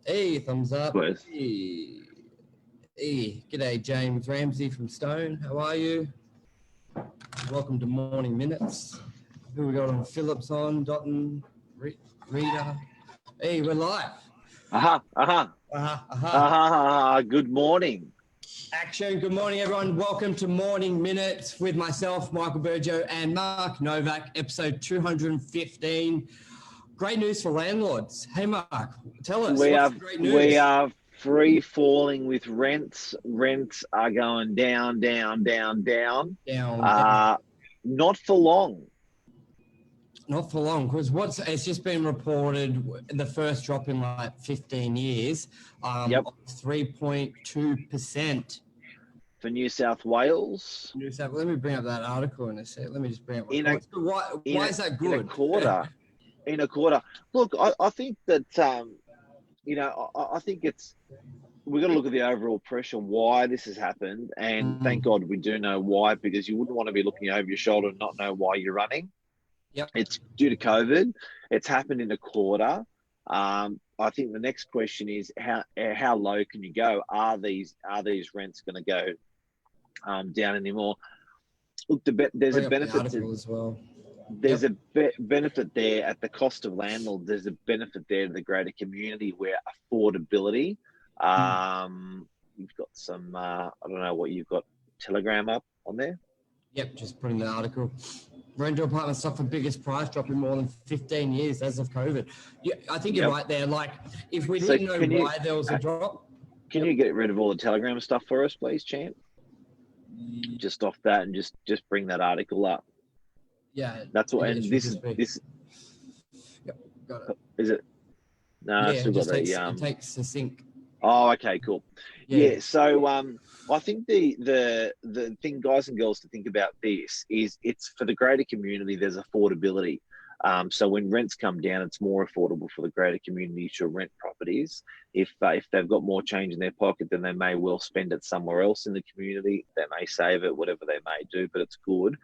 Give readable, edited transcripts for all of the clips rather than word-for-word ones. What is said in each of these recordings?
Hey, thumbs up. Quiz. Hey, g'day, James Ramsey from Stone. How are you? Welcome to Morning Minutes. Who we got on? Phillips on, Dotton, Rita. Hey, we're live. Good morning. Action. Good morning, everyone. Welcome to Morning Minutes with myself, Michael Burjo, and Mark Novak, episode 215. Great news for landlords. Hey, Mark, tell us. What's the great news? We are free falling with rents. Rents are going down. Down. Not for long. Not for long, because it's just been reported the first drop in like 15 years, 3.2%. For New South Wales. Let me bring up that article in a sec. Let me just bring up why is that good? In a quarter. Look, I think that, I think we've got to look at the overall pressure, why this has happened. And thank God we do know why, because you wouldn't want to be looking over your shoulder and not know why you're running. Yep. It's due to COVID. It's happened in a quarter. I think the next question is how low can you go? Are these rents going to go down anymore? Look, there's a benefit as well. There's a benefit there at the cost of landlords. There's a benefit there to the greater community where affordability. You've got some, I don't know what you've got, Telegram up on there? Yep, just put in the article. Rental apartments suffer biggest price drop in more than 15 years as of COVID. Yeah, I think you're right there. Like, if we didn't know why there was a drop. Can you get rid of all the Telegram stuff for us, please, champ? Just off that and just bring that article up. Yeah. That's what, and this. Yep, got it. Is it? No, yeah, it takes the sync. Oh, okay, cool. Yeah, so I think the thing, guys and girls, to think about this is it's for the greater community. There's affordability. So when rents come down, it's more affordable for the greater community to rent properties. If they've got more change in their pocket, then they may well spend it somewhere else in the community. They may save it, whatever they may do, but it's good.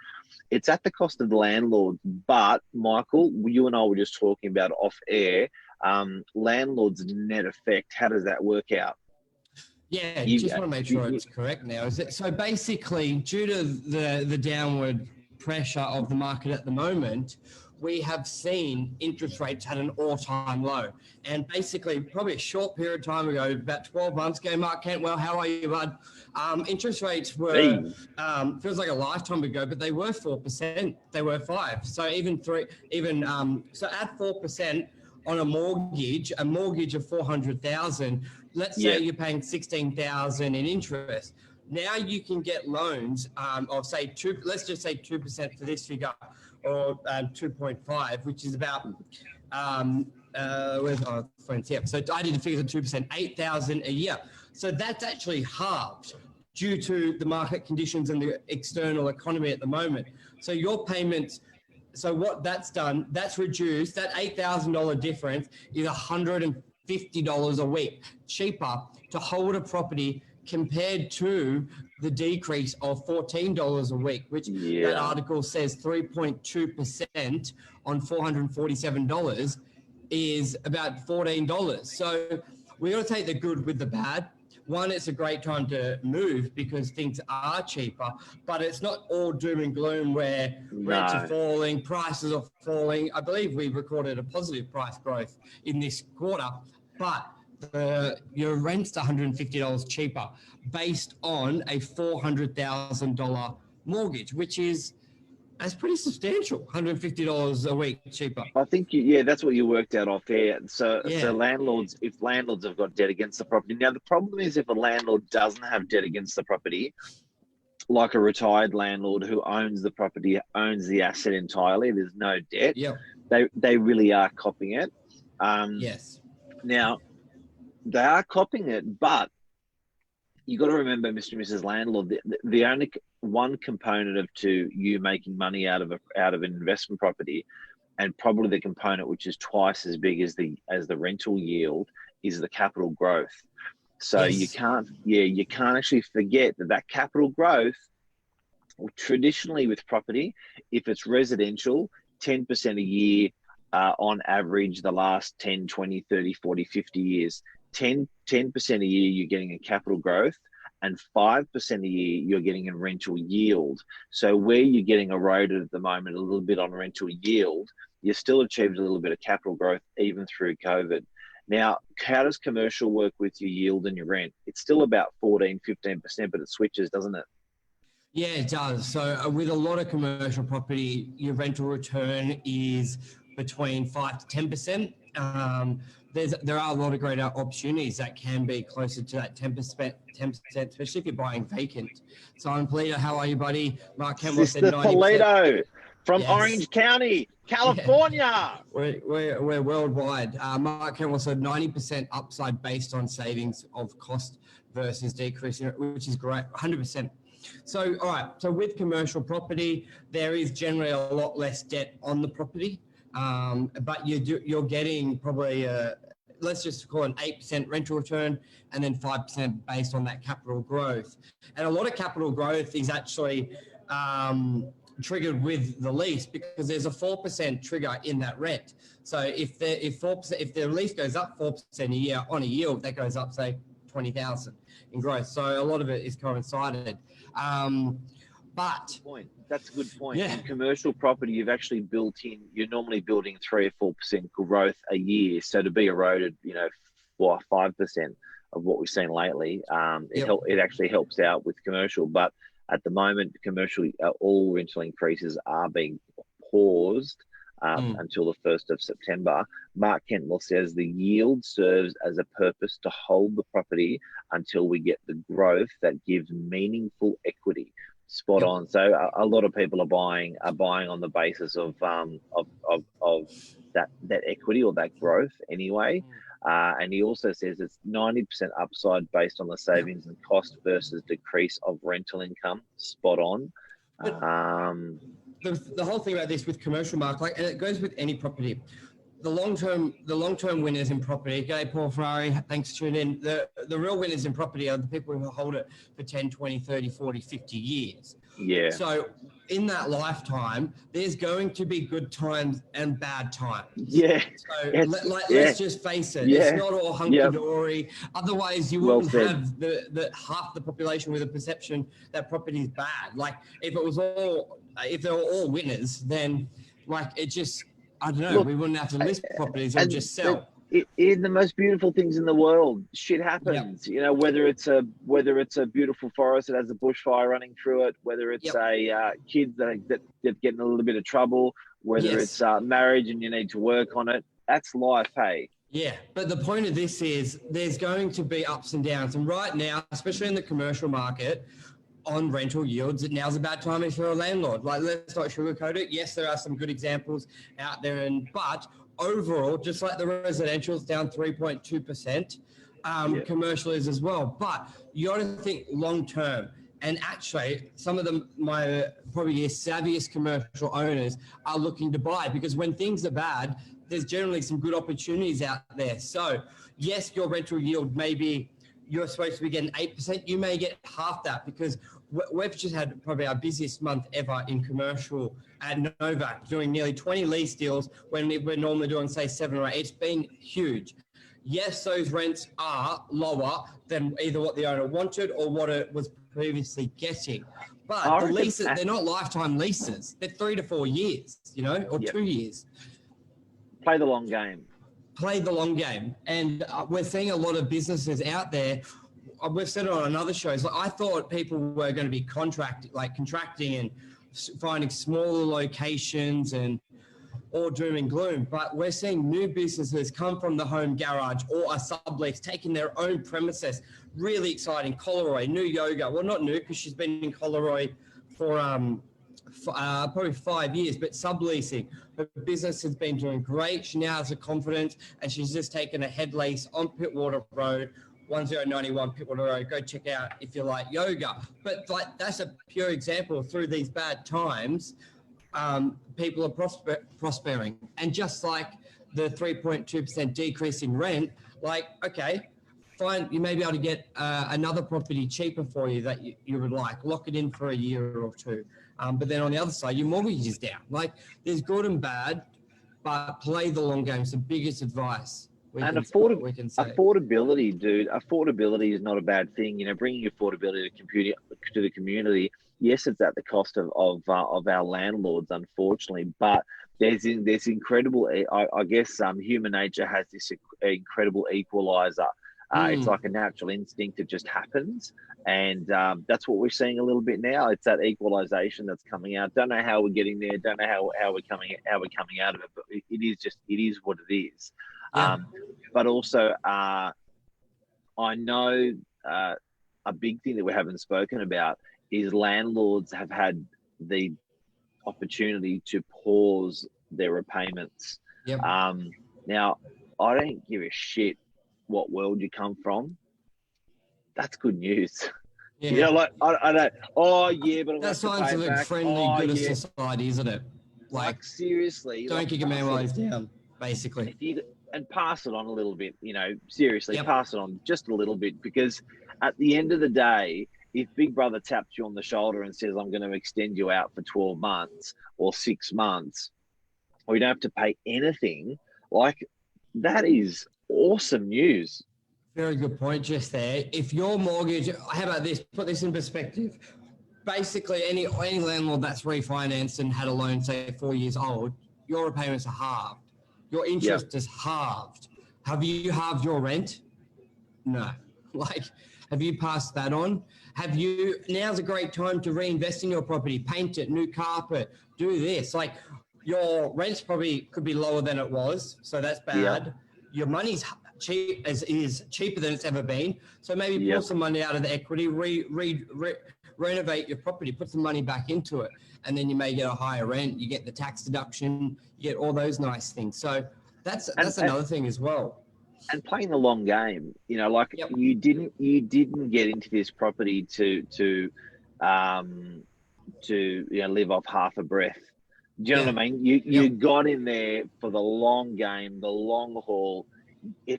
It's at the cost of the landlord. But Michael, you and I were just talking about off air. Landlord's net effect. How does that work out? Yeah, just want to make sure it's correct now. Is it so? Basically, due to the downward pressure of the market at the moment, we have seen interest rates at an all-time low. And basically, probably a short period of time ago, about 12 months ago, Mark Cantwell, how are you, bud? Interest rates were, feels like a lifetime ago, but they were 4%. They were 5%. So so at 4% on a mortgage of 400,000, let's say you're paying 16,000 in interest. Now you can get loans of say let's just say 2% for this figure, or 2.5, which is about So I did the figures at 2%, 8,000 a year. So that's actually halved due to the market conditions and the external economy at the moment. So your payments. So what that's done, that's reduced, that $8,000 difference is $150 a week cheaper to hold a property compared to the decrease of $14 a week, which that article says 3.2% on $447 is about $14. So we got to take the good with the bad. One, it's a great time to move because things are cheaper, but it's not all doom and gloom where rents are falling, prices are falling. I believe we recorded a positive price growth in this quarter, but your rent's $150 cheaper based on a $400,000 mortgage, which is that's pretty substantial, $150 a week cheaper. I think, that's what you worked out off air. So landlords, if landlords have got debt against the property. Now, the problem is if a landlord doesn't have debt against the property, like a retired landlord who owns the property, owns the asset entirely, there's no debt, they really are copying it. Yes. Now, they are copying it, but you got to remember, Mr. and Mrs. Landlord, the only one component to you making money out of an investment property, and probably the component which is twice as big as the rental yield, is the capital growth. So you can't actually forget that capital growth, traditionally with property, if it's residential, 10% a year on average the last 10, 20, 30, 40, 50 years. 10% a year you're getting in capital growth, and 5% a year you're getting in rental yield. So where you're getting eroded at the moment a little bit on rental yield, you still achieved a little bit of capital growth even through COVID. Now, how does commercial work with your yield and your rent? It's still about 14, 15%, but it switches, doesn't it? Yeah, it does. So with a lot of commercial property, your rental return is between 5 to 10%. There are a lot of great opportunities that can be closer to that 10%, especially if you're buying vacant. So I'm Polito. How are you, buddy? Mark Campbell said 90%. Polito from Yes. Orange County, California. Yeah. We're worldwide. Mark Campbell said 90% upside based on savings of cost versus decreasing, which is great. 100%. So, all right. So with commercial property, there is generally a lot less debt on the property, but you're getting probably let's just call it an 8% rental return, and then 5% based on that capital growth. And a lot of capital growth is actually triggered with the lease, because there's a 4% trigger in that rent. So if the lease goes up 4% a year on a yield, that goes up, say, 20,000 in growth. So a lot of it is coincided. But that's a good point. Yeah. In commercial property, you're normally building 3 or 4% growth a year. So to be eroded, 5% of what we've seen lately, it actually helps out with commercial. But at the moment, commercial, all rental increases are being paused until the 1st of September. Mark Cantwell says the yield serves as a purpose to hold the property until we get the growth that gives meaningful equity. Spot on. So a lot of people are buying on the basis of that equity or that growth anyway. And he also says it's 90% upside based on the savings and cost versus decrease of rental income. Spot on. The whole thing about this with commercial, Mark, and it goes with any property. The long-term winners in property. G'day, Paul Ferrari. Thanks for tuning in. The real winners in property are the people who hold it for 10, 20, 30, 40, 50 years. Yeah. So in that lifetime, there's going to be good times and bad times. Yeah. So let's just face it. It's not all hunky-dory. Otherwise, you wouldn't have the half the population with a perception that property is bad. Like if they were all winners, then it just, I don't know, Look, we wouldn't have to list properties or just sell. In the most beautiful things in the world, shit happens. Yep. Whether it's a beautiful forest that has a bushfire running through it, whether it's kids that get in a little bit of trouble, whether it's marriage and you need to work on it. That's life, hey. Yeah, but the point of this is there's going to be ups and downs, and right now, especially in the commercial market, on rental yields, now's a bad time if you're a landlord. Let's not sugarcoat it. Yes, there are some good examples out there, but overall, just like the residential is down 3.2%, commercial is as well. But you got to think long term. And actually, some of them, my probably savviest commercial owners are looking to buy, because when things are bad, there's generally some good opportunities out there. So yes, your rental yield maybe you're supposed to be getting 8%. You may get half that, because we've just had probably our busiest month ever in commercial at Novak, doing nearly 20 lease deals when we're normally doing, say, 7 or 8. It's been huge. Yes, those rents are lower than either what the owner wanted or what it was previously getting. But the leases, they're not lifetime leases. They're 3 to 4 years, or 2 years. Play the long game. Play the long game. And we're seeing a lot of businesses out there. We've said it on another show. So I thought people were going to be contracting and finding smaller locations and all doom and gloom. But we're seeing new businesses come from the home garage or a sublease, taking their own premises. Really exciting. Coleroy, new yoga. Well, not new, because she's been in Coleroy for probably 5 years, but subleasing. Her business has been doing great. She now has the confidence, and she's just taken a head lease on Pittwater Road, 1091 Pittwater Road. Go check out if you like yoga. But that's a pure example. Through these bad times, people are prospering. And just like the 3.2% decrease in rent, okay, fine, you may be able to get another property cheaper for you that you would like. Lock it in for a year or two. But then on the other side, your mortgage is down. There's good and bad, but play the long game. It's the biggest advice And we can say. affordability, dude. Affordability is not a bad thing. Bringing affordability to the community. Yes, it's at the cost of our landlords, unfortunately. But there's incredible. I guess human nature has this incredible equalizer. It's like a natural instinct. It just happens, and that's what we're seeing a little bit now. It's that equalization that's coming out. Don't know how we're getting there. Don't know how we're coming out of it. But it is what it is. Yeah. But also, I know a big thing that we haven't spoken about is landlords have had the opportunity to pause their repayments. Yep. Now, I don't give a shit what world you come from. That's good news. Yeah. I don't. Oh yeah, but that signs of a friendly, good society, isn't it? Like seriously, don't kick a man while he's down, basically. And pass it on a little bit, seriously, pass it on just a little bit, because at the end of the day, if Big Brother taps you on the shoulder and says, I'm going to extend you out for 12 months or 6 months, or you don't have to pay anything, that is awesome news. Very good point just there. If your mortgage, how about this? Put this in perspective. Basically, any landlord that's refinanced and had a loan, say 4 years old, your repayments are halved. Your interest is halved. Have you halved your rent? No. Have you passed that on? Now's a great time to reinvest in your property, paint it, new carpet, do this. Your rent's probably could be lower than it was, so that's bad. Yep. Your money's cheap, is cheaper than it's ever been. So maybe pull some money out of the equity, renovate your property, put some money back into it, and then you may get a higher rent. You get the tax deduction, you get all those nice things. So that's another thing as well. And playing the long game, you didn't get into this property to live off half a breath. Do you know what I mean? You got in there for the long game, the long haul.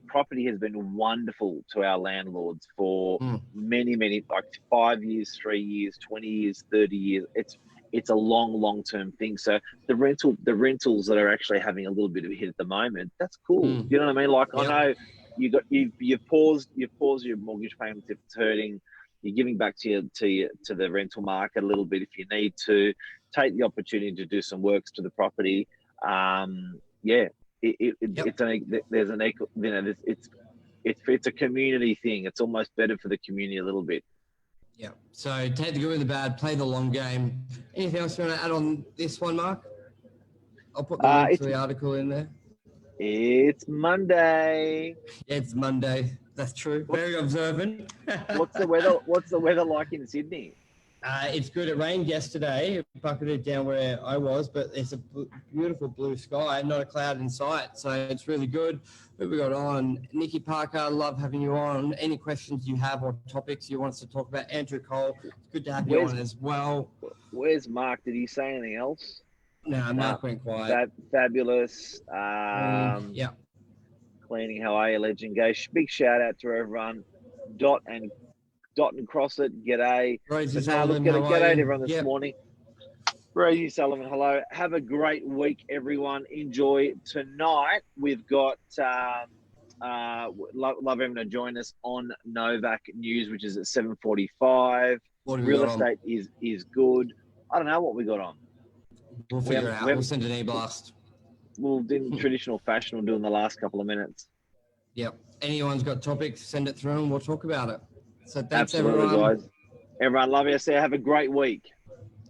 Property has been wonderful to our landlords for many, 5 years, 3 years, 20 years, 30 years. It's a long-term thing. So the rentals that are actually having a little bit of a hit at the moment, that's cool. You know what I mean? I know you've paused your mortgage payments if it's hurting. You're giving back to the rental market a little bit if you need to. Take the opportunity to do some works to the property. It's a community thing. It's almost better for the community a little bit. Yeah. So take the good with the bad, play the long game. Anything else you want to add on this one, Mark? I'll put the link to the article in there. It's Monday. It's Monday. That's true. Very observant. What's the weather like in Sydney? It's good. It rained yesterday. It bucketed down where I was, but it's a beautiful blue sky, not a cloud in sight. So it's really good. Who we got on? Nikki Parker, love having you on. Any questions you have or topics you want us to talk about? Andrew Cole, it's good to have you on as well. Where's Mark? Did he say anything else? No, Mark went quiet. Fabulous. Cleaning, how are you, legend? Big shout out to everyone. Dot and cross it. G'day. Rosie Sullivan, g'day to everyone this morning. Rosie Sullivan, hello. Have a great week, everyone. Enjoy tonight. We've got love everyone to join us on Novak News, which is at 7:45. Real estate is good. I don't know what we got on. We'll figure it out. We'll send an e-blast. We'll do the traditional fashion. We'll do in the last couple of minutes. Yep. Anyone's got topics, send it through and we'll talk about it. So thanks, absolutely, everyone. Guys. Everyone, love you. Have a great week.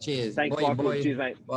Cheers. Thanks, Michael. Cheers, mate. Bye.